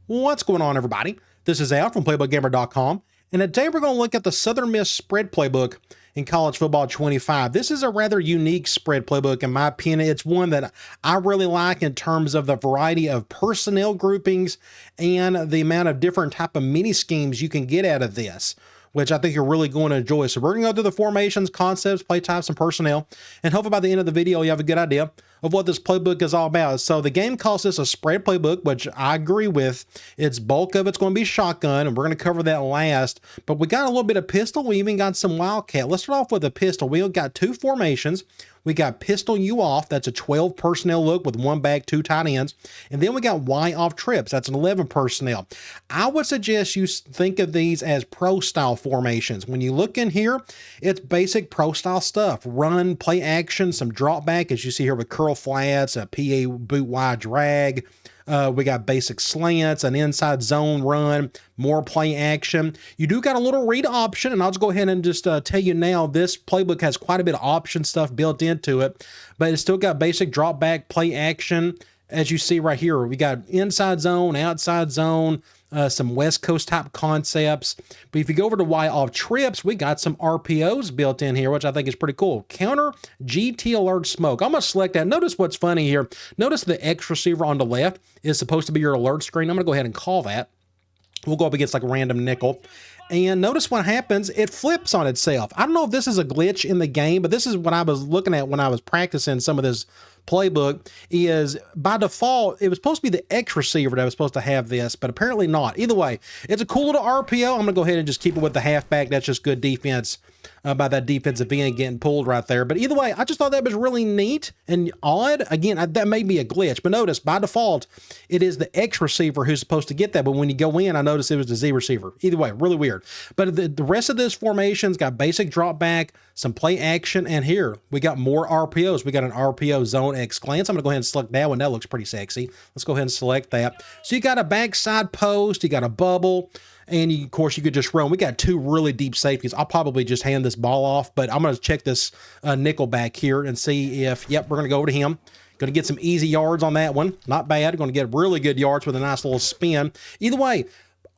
What's going on, everybody? This is Al from PlaybookGamer.com, and today we're going to look at the Southern Miss spread playbook in college football 25. This is a rather unique spread playbook, in my opinion. It's one that I really like in terms of the variety of personnel groupings and the amount of different type of mini schemes you can get out of this, which I think you're really going to enjoy. So we're going to go through the formations, concepts, play types, and personnel, and hopefully by the end of the video, you have a good idea of what this playbook is all about. So the game calls this a spread playbook, which I agree with. Its bulk of it's going to be shotgun, and we're going to cover that last. But we got a little bit of pistol. We even got some wildcat. Let's start off with the pistol. We got two formations. We got pistol U off. That's a 12 personnel look with one back, two tight ends. And then we got Y off trips. That's an 11 personnel. I would suggest you think of these as pro style formations. When you look in here, it's basic pro style stuff. Run, play action, some drop back, as you see here with curl flats, a PA boot Y drag. We got basic slants, an inside zone run, more play action. You do got a little read option, and I'll just go ahead and just tell you now, this playbook has quite a bit of option stuff built into it, but it's still got basic drop back, play action. As you see right here, we got inside zone, outside zone, some West Coast type concepts. But if you go over to Y off trips, we got some RPOs built in here, which I think is pretty cool. Counter GT alert smoke. I'm going to select that. Notice what's funny here. Notice the X receiver on the left is supposed to be your alert screen. I'm going to go ahead and call that. We'll go up against like a random nickel. And notice what happens. It flips on itself. I don't know if this is a glitch in the game, but this is what I was looking at when I was practicing some of this playbook. Is by default, it was supposed to be the X receiver that was supposed to have this, but apparently not. Either way, it's a cool little RPO. I'm going to go ahead and just keep it with the halfback. That's just good defense by that defensive end getting pulled right there. But either way, I just thought that was really neat and odd. Again, that may be a glitch, but notice by default, it is the X receiver who's supposed to get that. But when you go in, I noticed it was the Z receiver. Either way, really weird. But the rest of this formation's got basic drop back, some play action, and here we got more RPOs. We got an RPO zone X glance. I'm going to go ahead and select that one. That looks pretty sexy. Let's go ahead and select that. So you got a backside post, you got a bubble, and of course you could just run. We got two really deep safeties. I'll probably just hand this ball off, but I'm going to check this nickel back here and see if, yep, we're going to go over to him. Going to get some easy yards on that one. Not bad. Going to get really good yards with a nice little spin. Either way,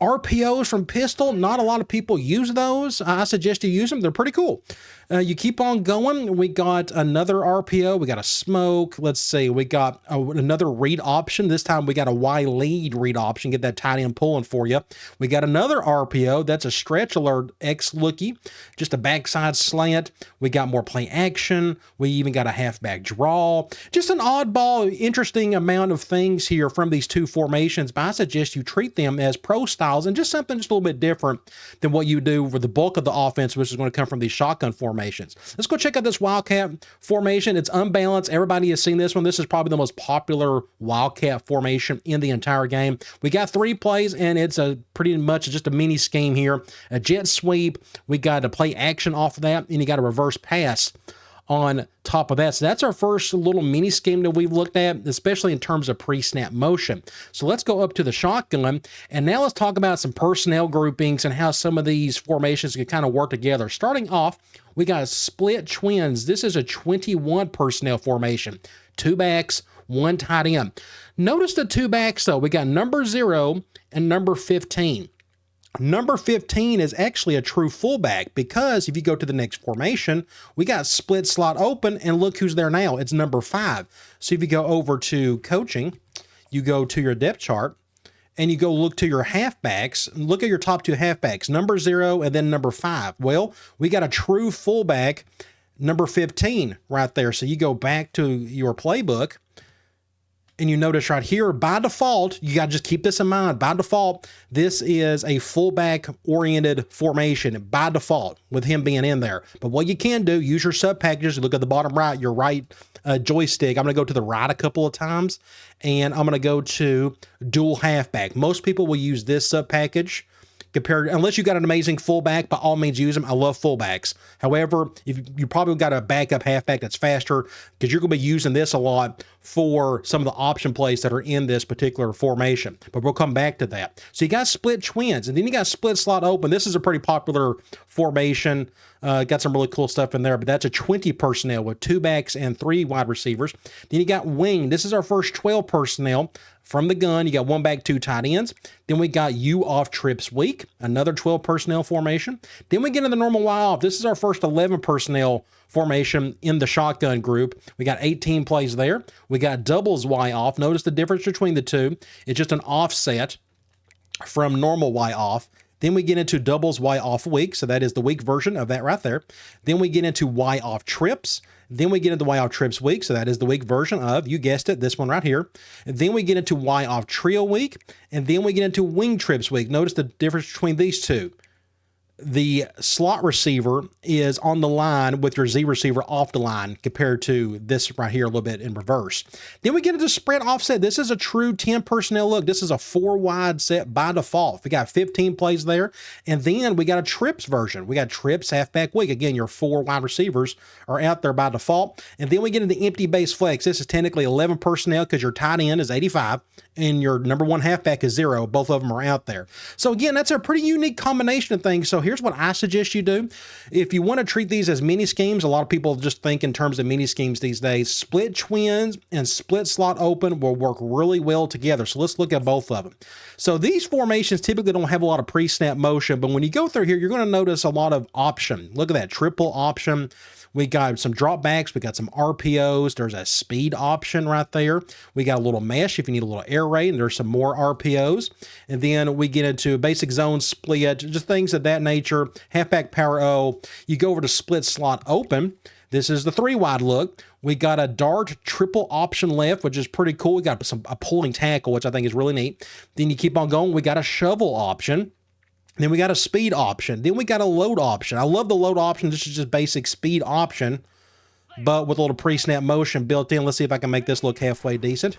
RPOs from pistol, not a lot of people use those. I suggest you use them. They're pretty cool. You keep on going. We got another RPO. We got a smoke. Let's see. We got another read option. This time we got a Y lead read option. Get that tight end pulling for you. We got another RPO. That's a stretch alert X looky. Just a backside slant. We got more play action. We even got a halfback draw. Just an oddball, interesting amount of things here from these two formations. But I suggest you treat them as pro styles and just something just a little bit different than what you do for the bulk of the offense, which is going to come from these shotgun formations. Let's go check out this Wildcat formation. It's unbalanced. Everybody has seen this one. This is probably the most popular Wildcat formation in the entire game. We got 3 plays, and it's a pretty much just a mini scheme here. A jet sweep. We got to play action off of that, and you got a reverse pass on top of that. So that's our first little mini scheme that we've looked at, especially in terms of pre-snap motion. So let's go up to the shotgun, and now let's talk about some personnel groupings and how some of these formations can kind of work together. Starting off, we got split twins. This is a 21 personnel formation. 2 backs, 1 tight end. Notice the 2 backs though. We got number 0 and number 15. Number 15 is actually a true fullback because if you go to the next formation, we got split slot open, and look who's there now. It's number 5. So if you go over to coaching, you go to your depth chart, and you go look to your halfbacks, look at your top 2 halfbacks, number 0 and then number 5. Well, we got a true fullback, number 15 right there. So you go back to your playbook, and you notice right here, by default, you got to just keep this in mind. By default, this is a fullback-oriented formation by default with him being in there. But what you can do, use your sub-packages. Look at the bottom right, your right joystick. I'm going to go to the right a couple of times, and I'm going to go to dual halfback. Most people will use this sub-package. Unless you got an amazing fullback, by all means use them. I love fullbacks. However, if you probably got a backup halfback that's faster, because you're going to be using this a lot for some of the option plays that are in this particular formation. But we'll come back to that. So you got split twins, and then you got split slot open. This is a pretty popular formation Got some really cool stuff in there, but that's a 20 personnel with 2 backs and 3 wide receivers. Then you got wing. This is our first 12 personnel from the gun. You got 1 back, 2 tight ends. Then we got U off trips week, another 12 personnel formation. Then we get into the normal Y off. This is our first 11 personnel formation in the shotgun group. We got 18 plays there. We got doubles Y off. Notice the difference between the two. It's just an offset from normal Y off. Then we get into doubles Y off week. So that is the week version of that right there. Then we get into Y off trips. Then we get into Y off trips week. So that is the week version of, you guessed it, this one right here. And then we get into Y off trio week. And then we get into wing trips week. Notice the difference between these two. The slot receiver is on the line with your Z receiver off the line compared to this right here a little bit in reverse. Then we get into spread offset. This is a true 10 personnel look. This is a 4 wide set by default. We got 15 plays there. And then we got a trips version. We got trips halfback week. Again, your 4 wide receivers are out there by default. And then we get into empty base flex. This is technically 11 personnel because your tight end is 85 and your number 1 halfback is 0. Both of them are out there. So again, that's a pretty unique combination of things. So here's what I suggest you do. If you want to treat these as mini schemes, a lot of people just think in terms of mini schemes these days. Split twins and split slot open will work really well together. So let's look at both of them. So these formations typically don't have a lot of pre-snap motion, but when you go through here, you're going to notice a lot of option. Look at that triple option. We got some drop backs. We got some RPOs. There's a speed option right there. We got a little mesh if you need a little air raid, and there's some more RPOs. And then we get into basic zone split, just things of that nature. Halfback power O. You go over to split slot open. This is the 3 wide look. We got a dart triple option left, which is pretty cool. We got a pulling tackle, which I think is really neat. Then you keep on going. We got a shovel option. Then we got a speed option. Then we got a load option. I love the load option. This is just basic speed option, but with a little pre-snap motion built in. Let's see if I can make this look halfway decent.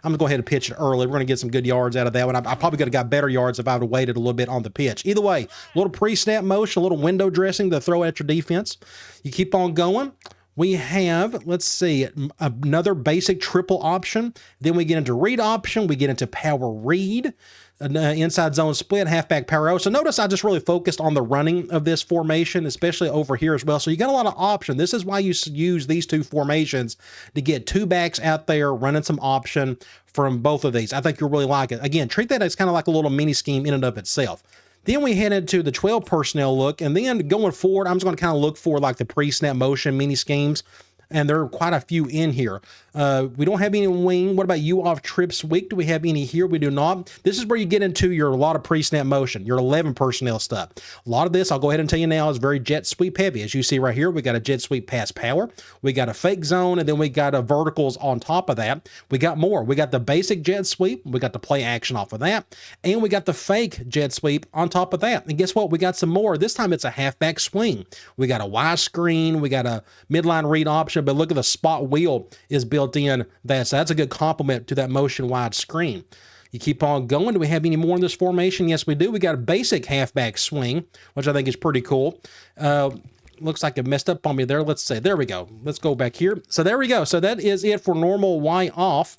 I'm going to go ahead and pitch it early. We're going to get some good yards out of that one. I probably could have got better yards if I would have waited a little bit on the pitch. Either way, a little pre-snap motion, a little window dressing to throw at your defense. You keep on going. We have, let's see, another basic triple option. Then we get into read option. We get into power read. Inside zone split, halfback power O. So notice I just really focused on the running of this formation, especially over here as well. So you got a lot of option. This is why you use these 2 formations to get 2 backs out there running some option from both of these. I think you'll really like it. Again, treat that as kind of like a little mini scheme in and of itself. Then we head into the 12 personnel look, and then going forward, I'm just going to kind of look for like the pre-snap motion mini schemes. And there are quite a few in here. We don't have any wing. What about you off trips week? Do we have any here? We do not. This is where you get into a lot of pre-snap motion, your 11 personnel stuff. A lot of this, I'll go ahead and tell you now, is very jet sweep heavy. As you see right here, we got a jet sweep pass power. We got a fake zone, and then we got a verticals on top of that. We got more. We got the basic jet sweep. We got the play action off of that. And we got the fake jet sweep on top of that. And guess what? We got some more. This time it's a halfback swing. We got a Y screen. We got a midline read option. But look at the spot wheel is built in that. So that's a good complement to that motion wide screen. You keep on going. Do we have any more in this formation? Yes, we do. We got a basic halfback swing, which I think is pretty cool. Looks like it messed up on me there. Let's say, there we go. Let's go back here. So there we go. So that is it for normal Y off.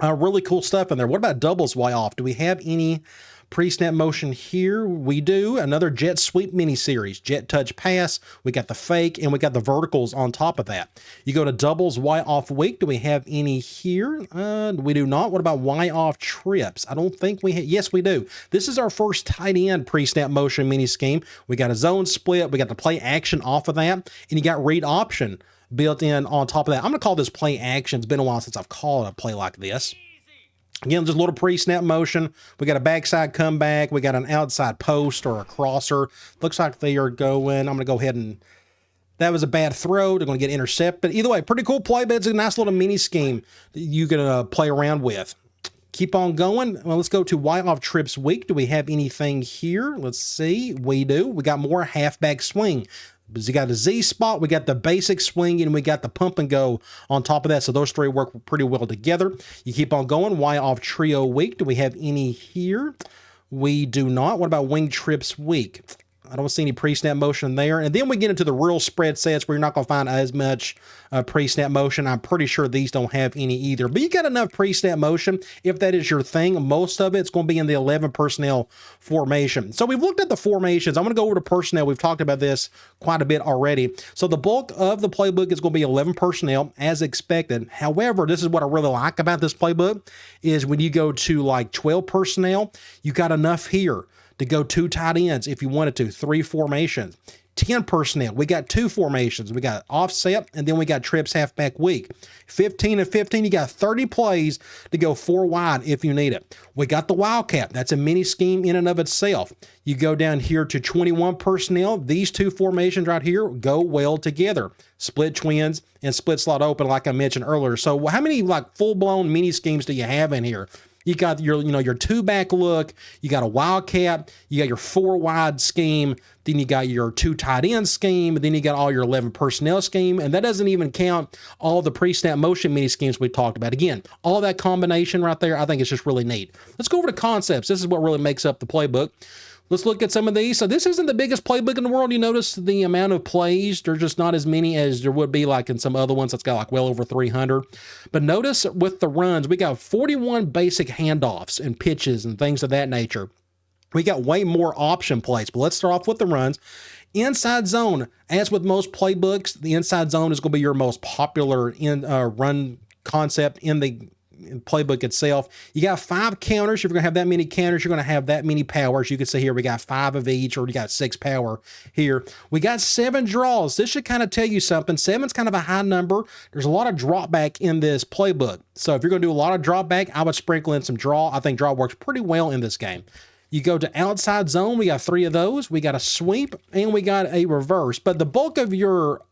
Really cool stuff in there. What about doubles Y off? Do we have any pre-snap motion here? We do. Another jet sweep mini series, jet touch pass. We got the fake and we got the verticals on top of that. You go to doubles Y off week. Do we have any here? We do not. What about Y off trips? I don't think we have. Yes, we do. This is our first tight end pre-snap motion mini scheme. We got a zone split. We got the play action off of that, and you got read option built in on top of that. I'm going to call this play action. It's been a while since I've called a play like this. Again, just a little pre-snap motion. We got a backside comeback. We got an outside post or a crosser. Looks like they are going. I'm going to go ahead and... That was a bad throw. They're going to get intercepted. Either way, pretty cool play, but it's a nice little mini scheme that you can play around with. Keep on going. Well, let's go to Y off trips week. Do we have anything here? Let's see. We do. We got more halfback swing. You got a Z spot, we got the basic swing, and we got the pump and go on top of that. So those 3 work pretty well together. You keep on going. Y off trio week. Do we have any here? We do not. What about wing trips week? I don't see any pre-snap motion there. And then we get into the real spread sets where you're not going to find as much pre-snap motion. I'm pretty sure these don't have any either. But you got enough pre-snap motion if that is your thing. Most of it's going to be in the 11 personnel formation. So we've looked at the formations. I'm going to go over to personnel. We've talked about this quite a bit already. So the bulk of the playbook is going to be 11 personnel as expected. However, this is what I really like about this playbook is when you go to like 12 personnel, you got enough here to go 2 tight ends if you wanted to, 3 formations. 10 personnel, we got 2 formations. We got offset, and then we got trips halfback weak. 15 and 15, you got 30 plays to go 4 wide if you need it. We got the Wildcat. That's a mini scheme in and of itself. You go down here to 21 personnel. These 2 formations right here go well together. Split twins and split slot open like I mentioned earlier. So how many like full-blown mini schemes do you have in here? You got your, your 2-back look, you got a Wildcat, you got your 4-wide scheme, then you got your 2 tight end scheme, and then you got all your 11 personnel scheme, and that doesn't even count all the pre-snap motion mini schemes we talked about. Again, all that combination right there, I think it's just really neat. Let's go over to concepts. This is what really makes up the playbook. Let's look at some of these. So this isn't the biggest playbook in the world. You notice the amount of plays. There's just not as many as there would be like in some other ones that's got like well over 300. But notice with the runs, we got 41 basic handoffs and pitches and things of that nature. We got way more option plays. But let's start off with the runs. Inside zone, as with most playbooks, the inside zone is going to be your most popular run concept in the playbook itself. You got 5 counters. If you're going to have that many counters, you're going to have that many powers. You can see here we got 5 of each, or you got 6 power here. We got 7 draws. This should kind of tell you something. 7's kind of a high number. There's a lot of drop back in this playbook. So if you're going to do a lot of drop back, I would sprinkle in some draw. I think draw works pretty well in this game. You go to outside zone. We got 3 of those. We got a sweep and we got a reverse. But the bulk of your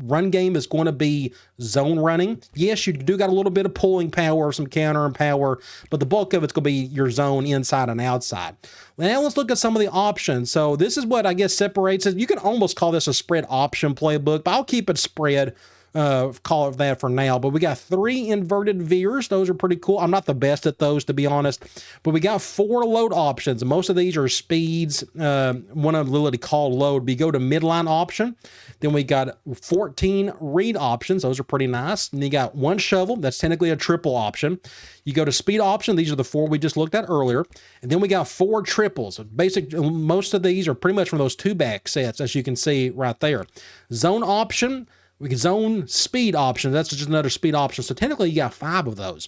run game is going to be zone running. Yes, you do got a little bit of pulling power, some counter and power, but the bulk of it's going to be your zone inside and outside. Now let's look at some of the options. So this is what I guess separates it. You can almost call this a spread option playbook, but I'll keep it spread. Call it that for now. But we got 3 inverted veers. Those are pretty cool. I'm not the best at those, to be honest, but we got 4 load options. Most of these are speeds. One of them literally called load. We go to midline option. Then we got 14 read options. Those are pretty nice. And you got 1 shovel. That's technically a triple option. You go to speed option. These are the 4 we just looked at earlier. And then we got 4 triples. Basic. Most of these are pretty much from those 2-back sets, as you can see right there. Zone option. We can zone speed options. That's just another speed option. So technically you got 5 of those.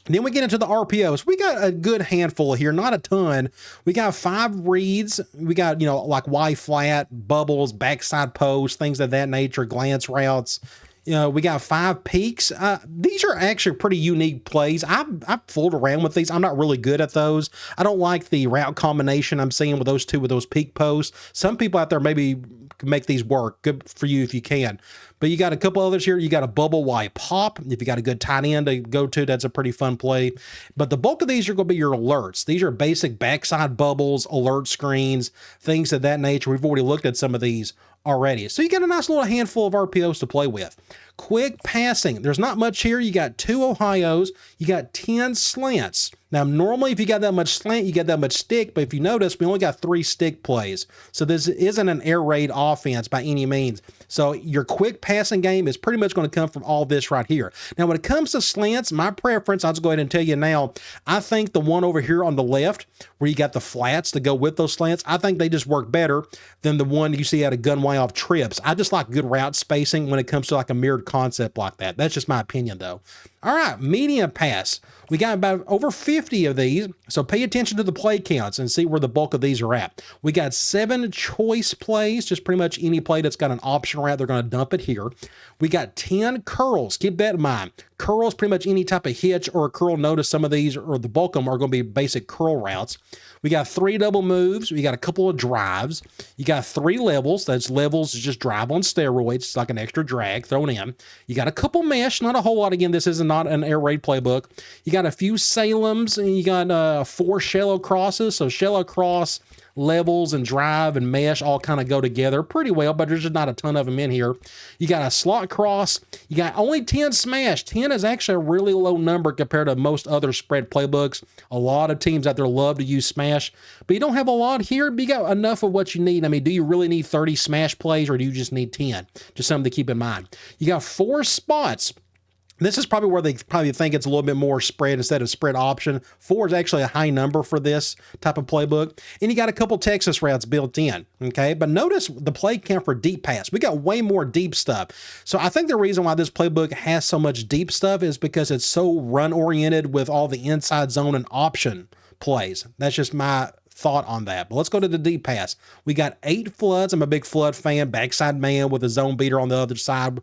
And then we get into the RPOs. We got a good handful here, not a ton. We got 5 reads. We got, like Y flat, bubbles, backside posts, things of that nature, glance routes. We got 5 peaks. These are actually pretty unique plays. I've fooled around with these. I'm not really good at those. I don't like the route combination I'm seeing with those 2 with those peak posts. Some people out there maybe can make these work. Good for you if you can. But you got a couple others here. You got a bubble Y pop. If you got a good tight end to go to, that's a pretty fun play. But the bulk of these are going to be your alerts. These are basic backside bubbles, alert screens, things of that nature. We've already looked at some of these already. So you got a nice little handful of RPOs to play with. Quick passing. There's not much here. You got 2 Ohios. You got 10 slants. Now, normally, if you got that much slant, you get that much stick. But if you notice, we only got 3 stick plays. So this isn't an air raid offense by any means. So your quick passing game is pretty much going to come from all this right here. Now, when it comes to slants, my preference, I'll just go ahead and tell you now, I think the one over here on the left, where you got the flats to go with those slants, I think they just work better than the one you see out of gunway off trips. I just like good route spacing when it comes to like a mirrored concept like that. That's just my opinion, though. All right, medium pass. We got about over 50 of these, so pay attention to the play counts and see where the bulk of these are at. We got 7 choice plays, just pretty much any play that's got an option route, they're going to dump it here. We got 10 curls. Keep that in mind. Curls, pretty much any type of hitch or a curl. Notice some of these, or the bulk of them, are going to be basic curl routes. We got 3 double moves. We got a couple of drives. You got 3 levels. That's levels, just drive on steroids. It's like an extra drag thrown in. You got a couple mesh, not a whole lot. Again, this is not an air raid playbook. You got a few Salems, and you got 4 shallow crosses. So shallow cross, levels and drive and mesh all kind of go together pretty well, but there's just not a ton of them in here. You got a slot cross. You got only 10 smash. 10 is actually a really low number compared to most other spread playbooks. A lot of teams out there love to use smash, but you don't have a lot here, but you got enough of what you need. I mean, do you really need 30 smash plays, or do you just need 10? Just something to keep in mind. You got 4 spots. This is probably where they probably think it's a little bit more spread instead of spread option. 4 is actually a high number for this type of playbook. And you got a couple Texas routes built in, okay? But notice the play count for deep pass. We got way more deep stuff. So I think the reason why this playbook has so much deep stuff is because it's so run-oriented with all the inside zone and option plays. That's just my thought on that. But let's go to the deep pass. We got 8 floods. I'm a big flood fan. Backside man with a zone beater on the other side.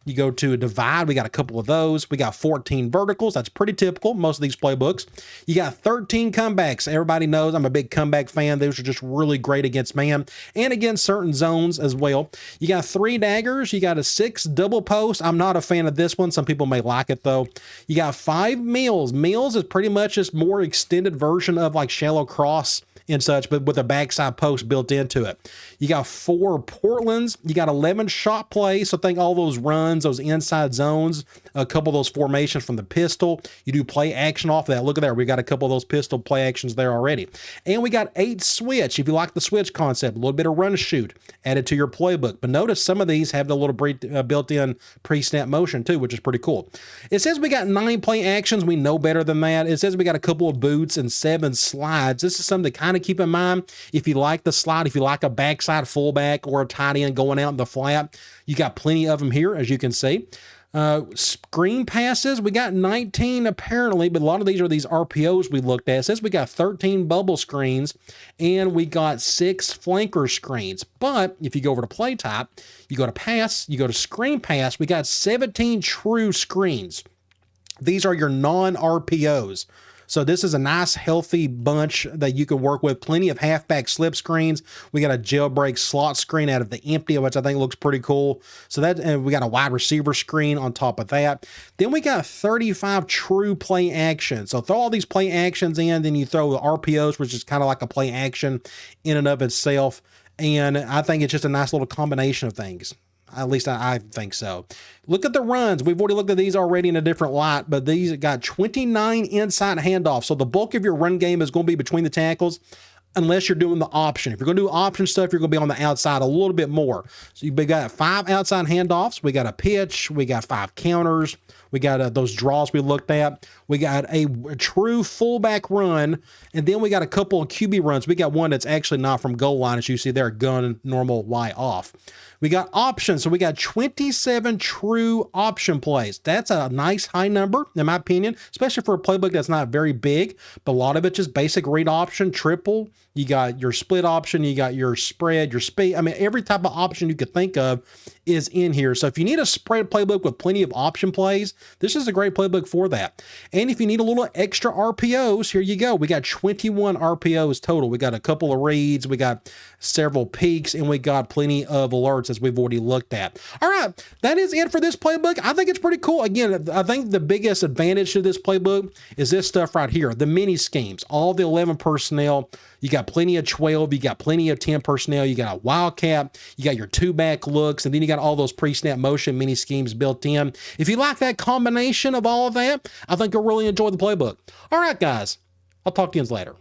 You go to a divide. We got a couple of those. We got 14 verticals. That's pretty typical. Most of these playbooks. You got 13 comebacks. Everybody knows I'm a big comeback fan. Those are just really great against man and against certain zones as well. You got 3 daggers. You got a 6 double post. I'm not a fan of this one. Some people may like it though. You got 5 meals. Meals is pretty much just more extended version of like shallow cross and such, but with a backside post built into it. You got 4 Portlands. You got 11 shot plays. So think all those runs, those inside zones, a couple of those formations from the pistol. You do play action off of that. Look at there. We got a couple of those pistol play actions there already. And we got 8 switch. If you like the switch concept, a little bit of run shoot added to your playbook. But notice some of these have the little built-in pre-snap motion too, which is pretty cool. It says we got 9 play actions. We know better than that. It says we got a couple of boots and 7 slides. This is something to kind of keep in mind. If you like the slide, if you like a backside fullback or a tight end going out in the flat, you got plenty of them here, as you can see. Screen passes, we got 19 apparently, but a lot of these are these RPOs we looked at. It says we got 13 bubble screens and we got 6 flanker screens. But if you go over to play type, you go to pass, you go to screen pass, we got 17 true screens. These are your non-RPOs. So this is a nice, healthy bunch that you can work with. Plenty of halfback slip screens. We got a jailbreak slot screen out of the empty, which I think looks pretty cool. So that, and we got a wide receiver screen on top of that. Then we got 35 true play actions. So throw all these play actions in, then you throw the RPOs, which is kind of like a play action in and of itself. And I think it's just a nice little combination of things. At least I think so. Look at the runs. We've already looked at these already in a different light, but these got 29 inside handoffs. So the bulk of your run game is going to be between the tackles, unless you're doing the option. If you're going to do option stuff, you're going to be on the outside a little bit more. So we got 5 outside handoffs. We got a pitch. We got 5 counters. We got those draws we looked at. We got a true fullback run, and then we got a couple of QB runs. We got one that's actually not from goal line, as you see there, gun, normal, Y off. We got options, so we got 27 true option plays. That's a nice high number, in my opinion, especially for a playbook that's not very big, but a lot of it just basic read option, triple. You got your split option, you got your spread, your speed. I mean, every type of option you could think of is in here. So if you need a spread playbook with plenty of option plays, this is a great playbook for that. And if you need a little extra RPOs, here you go. We got 21 RPOs total. We got a couple of reads, we got several peaks, and we got plenty of alerts as we've already looked at. All right, that is it for this playbook. I think it's pretty cool. Again, I think the biggest advantage to this playbook is this stuff right here, the mini schemes, all the 11 personnel. You got plenty of 12, you got plenty of 10 personnel, you got a wildcat, you got your 2-back looks, and then you got all those pre-snap motion mini schemes built in. If you like that combination of all of that, I think you'll really enjoy the playbook. All right, guys, I'll talk to you later.